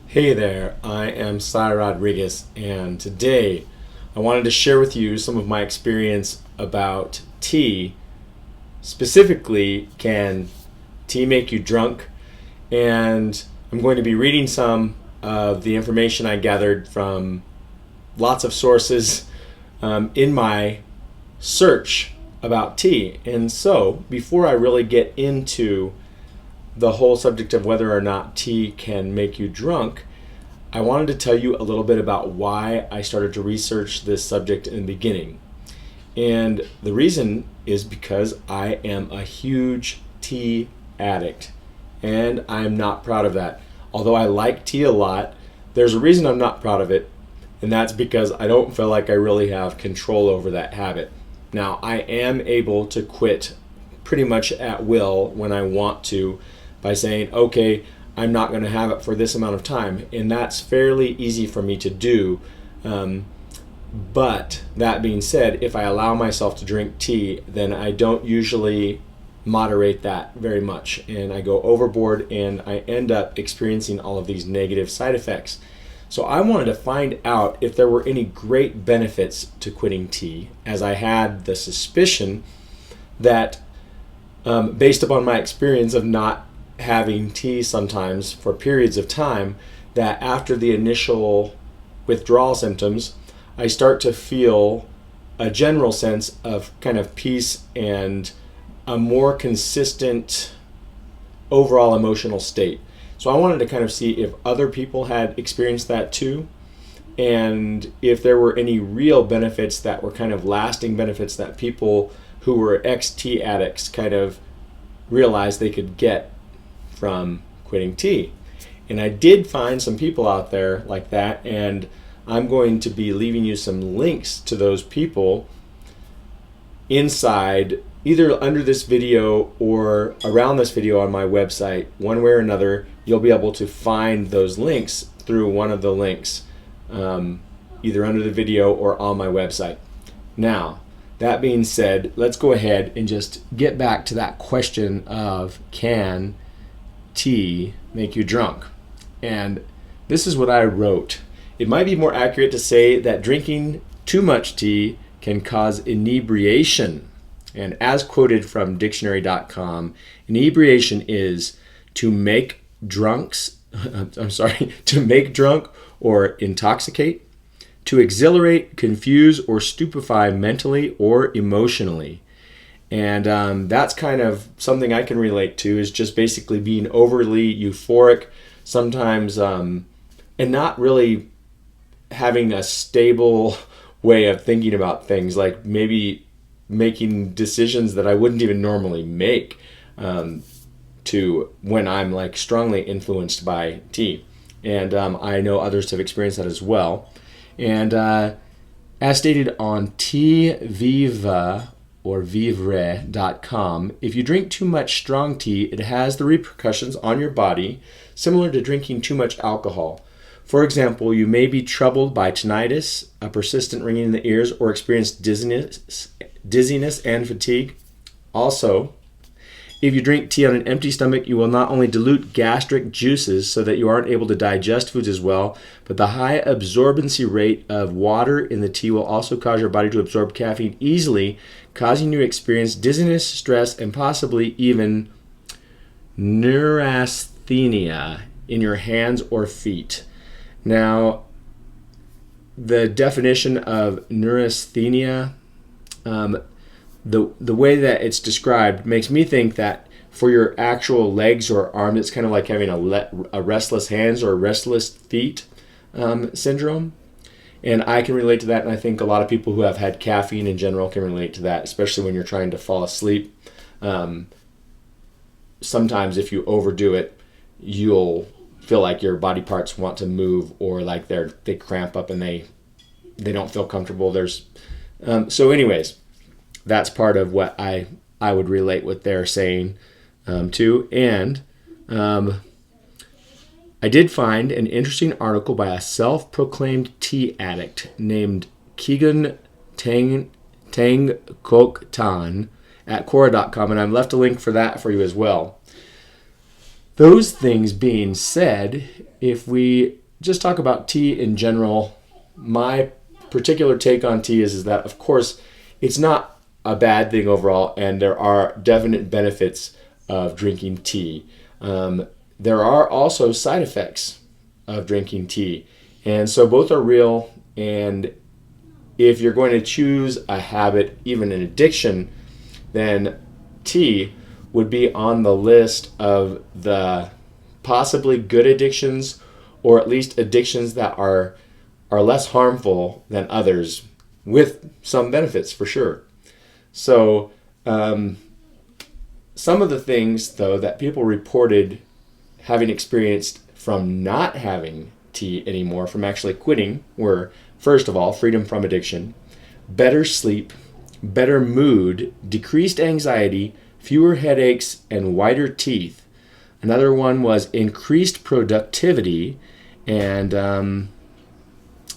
Hey there, I am Sye Rodriguez, and today I wanted to share with you some of my experience about tea. Specifically, can tea make you drunk? And I'm going to be reading some of the information I gathered from lots of sources in my search about tea. And so, before I really get into the whole subject of whether or not tea can make you drunk, I wanted to tell you a little bit about why I started to research this subject in the beginning. And the reason is because I am a huge tea addict, and I'm not proud of that. Although I like tea a lot, there's a reason I'm not proud of it, and that's because I don't feel like I really have control over that habit. Now, I am able to quit pretty much at will when I want to by saying, okay, I'm not going to have it for this amount of time. And that's fairly easy for me to do. But that being said, if I allow myself to drink tea, then I don't usually moderate that very much. And I go overboard and I end up experiencing all of these negative side effects. So I wanted to find out if there were any great benefits to quitting tea, as I had the suspicion that based upon my experience of not having tea sometimes for periods of time, that after the initial withdrawal symptoms, I start to feel a general sense of kind of peace and a more consistent overall emotional state. So I wanted to kind of see if other people had experienced that too, and if there were any real benefits that were kind of lasting benefits that people who were ex-tea addicts kind of realized they could get from quitting tea. And I did find some people out there like that, and I'm going to be leaving you some links to those people inside, either under this video or around this video on my website. One way or another, you'll be able to find those links through one of the links, either under the video or on my website. Now, that being said, let's go ahead and just get back to that question of, can tea make you drunk? And this is what I wrote. It might be more accurate to say that drinking too much tea can cause inebriation. And as quoted from dictionary.com, inebriation is to make drunks, to make drunk or intoxicate, to exhilarate, confuse, or stupefy mentally or emotionally. And that's kind of something I can relate to, is just basically being overly euphoric sometimes, and not really having a stable way of thinking about things, like maybe making decisions that I wouldn't even normally make, to when I'm like strongly influenced by tea. And I know others have experienced that as well. And as stated on tviva or vivre.com, if you drink too much strong tea, it has the repercussions on your body similar to drinking too much alcohol. For example, you may be troubled by tinnitus, a persistent ringing in the ears, or experience dizziness and fatigue. Also, if you drink tea on an empty stomach, you will not only dilute gastric juices so that you aren't able to digest foods as well, but the high absorbency rate of water in the tea will also cause your body to absorb caffeine easily, causing you to experience dizziness, stress, and possibly even neurasthenia in your hands or feet. Now, the definition of neurasthenia, the way that it's described makes me think that for your actual legs or arms, it's kind of like having a restless hands or restless feet syndrome. And I can relate to that, and I think a lot of people who have had caffeine in general can relate to that, especially when you're trying to fall asleep. Sometimes if you overdo it, you'll feel like your body parts want to move, or like they cramp up and they don't feel comfortable. So anyways, that's part of what I would relate what they're saying to. And I did find an interesting article by a self-proclaimed tea addict named Keegan Tangkok Tan at Quora.com, and I've left a link for that for you as well. Those things being said, if we just talk about tea in general, my particular take on tea is that, of course, it's not a bad thing overall, and there are definite benefits of drinking tea. There are also side effects of drinking tea, and so both are real. And if you're going to choose a habit, even an addiction, then tea would be on the list of the possibly good addictions, or at least addictions that are less harmful than others, with some benefits for sure. So some of the things, though, that people reported having experienced from not having tea anymore, from actually quitting, were, first of all, freedom from addiction, better sleep, better mood, decreased anxiety, fewer headaches, and whiter teeth. Another one was increased productivity, and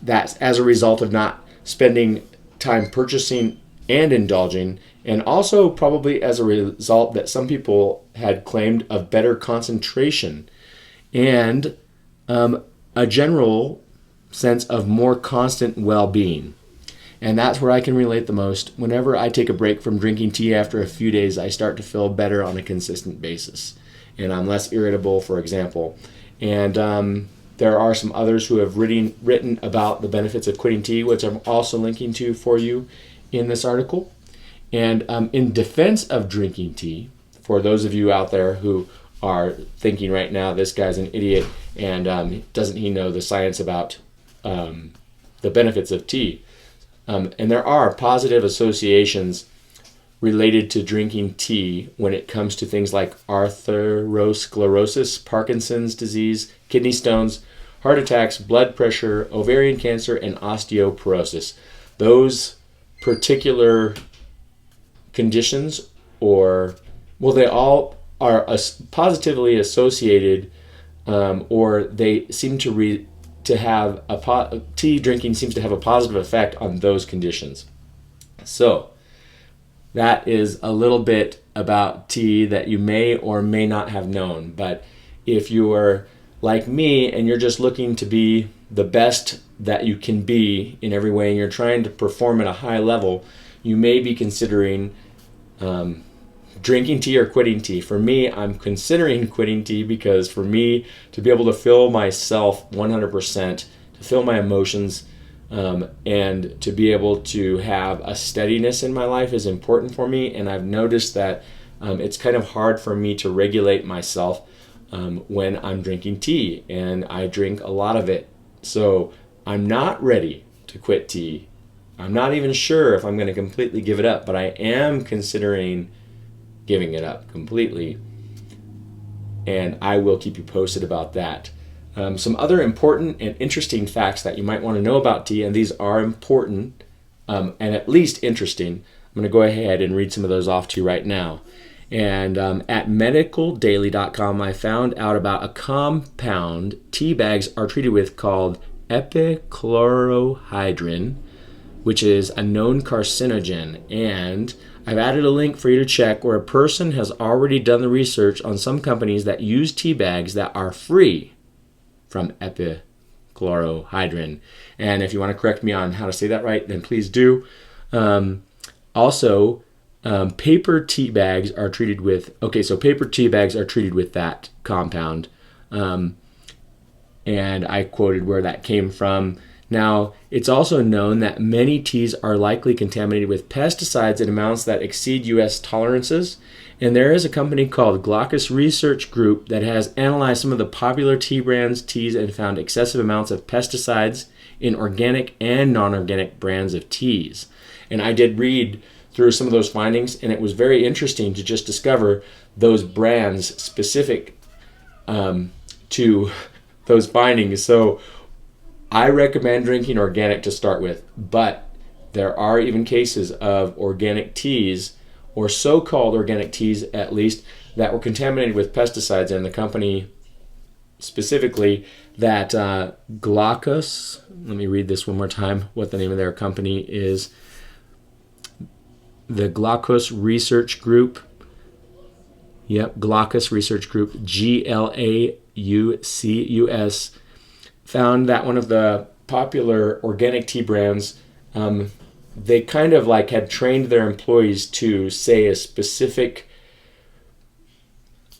that's as a result of not spending time purchasing and indulging, and also probably as a result that some people had claimed of better concentration, and a general sense of more constant well-being. And that's where I can relate the most. Whenever I take a break from drinking tea after a few days, I start to feel better on a consistent basis. And I'm less irritable, for example. And there are some others who have written about the benefits of quitting tea, which I'm also linking to for you in this article. And in defense of drinking tea, for those of you out there who are thinking right now, this guy's an idiot, and doesn't he know the science about the benefits of tea? And there are positive associations related to drinking tea when it comes to things like atherosclerosis, Parkinson's disease, kidney stones, heart attacks, blood pressure, ovarian cancer, and osteoporosis. Those particular conditions, they all are positively associated, or they seem to have tea drinking seems to have a positive effect on those conditions. So that is a little bit about tea that you may or may not have known. But if you are like me and you're just looking to be the best that you can be in every way, and you're trying to perform at a high level, you may be considering drinking tea or quitting tea. For me, I'm considering quitting tea, because for me to be able to feel myself 100%, to feel my emotions, and to be able to have a steadiness in my life is important for me. And I've noticed that it's kind of hard for me to regulate myself when I'm drinking tea, and I drink a lot of it. So I'm not ready to quit tea. I'm not even sure if I'm going to completely give it up, but I am considering giving it up completely, and I will keep you posted about that. Some other important and interesting facts that you might want to know about tea, and these are important and at least interesting. I'm going to go ahead and read some of those off to you right now. And at medicaldaily.com, I found out about a compound tea bags are treated with called epichlorohydrin, which is a known carcinogen. And I've added a link for you to check where a person has already done the research on some companies that use tea bags that are free from epichlorohydrin. And if you want to correct me on how to say that right, then please do. Also, paper tea bags are treated with, paper tea bags are treated with that compound. And I quoted where that came from. Now, it's also known that many teas are likely contaminated with pesticides in amounts that exceed U.S. tolerances. And there is a company called Glaucus Research Group that has analyzed some of the popular tea brands' teas and found excessive amounts of pesticides in organic and non-organic brands of teas. And I did read through some of those findings, and it was very interesting to just discover those brands specific to those findings. So I recommend drinking organic to start with, but there are even cases of organic teas, or so-called organic teas at least, that were contaminated with pesticides. And the company specifically that Glaucus, let me read this one more time, what the name of their company is. The Glaucus Research Group. Yep, Glaucus Research Group, GLAUCUS UCUS, found that one of the popular organic tea brands, they kind of like had trained their employees to say a specific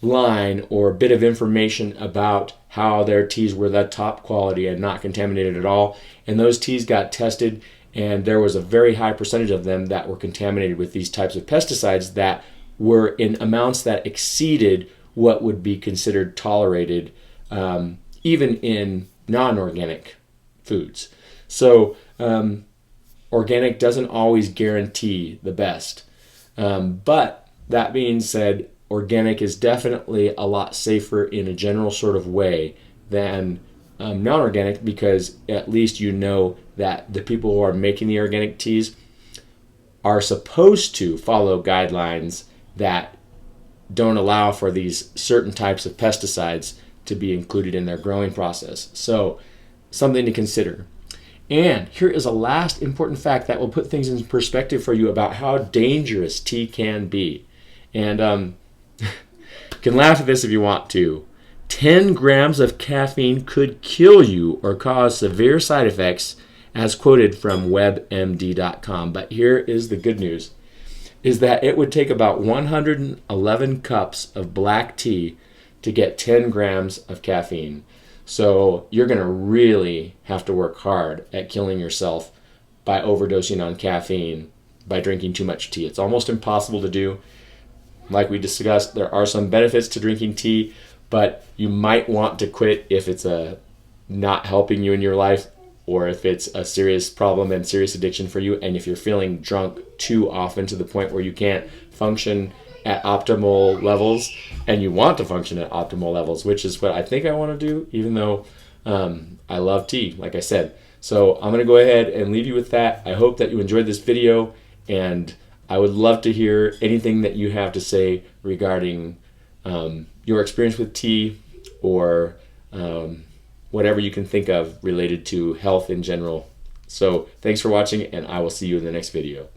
line or bit of information about how their teas were the top quality and not contaminated at all. And those teas got tested, and there was a very high percentage of them that were contaminated with these types of pesticides that were in amounts that exceeded what would be considered tolerated, even in non-organic foods. So organic doesn't always guarantee the best. But that being said, organic is definitely a lot safer in a general sort of way than non-organic, because at least you know that the people who are making the organic teas are supposed to follow guidelines that don't allow for these certain types of pesticides to be included in their growing process. So something to consider. And here is a last important fact that will put things in perspective for you about how dangerous tea can be. And you can laugh at this if you want to. 10 grams of caffeine could kill you or cause severe side effects, as quoted from WebMD.com. But here is the good news, is that it would take about 111 cups of black tea to get 10 grams of caffeine. So you're going to really have to work hard at killing yourself by overdosing on caffeine by drinking too much tea. It's almost impossible to do. Like we discussed, there are some benefits to drinking tea, but you might want to quit if it's not helping you in your life, or if it's a serious problem and serious addiction for you, and if you're feeling drunk too often to the point where you can't function at optimal levels, and you want to function at optimal levels, which is what I think I want to do, even though I love tea, like I said. So I'm going to go ahead and leave you with that. I hope that you enjoyed this video, and I would love to hear anything that you have to say regarding your experience with tea, or whatever you can think of related to health in general. So thanks for watching, and I will see you in the next video.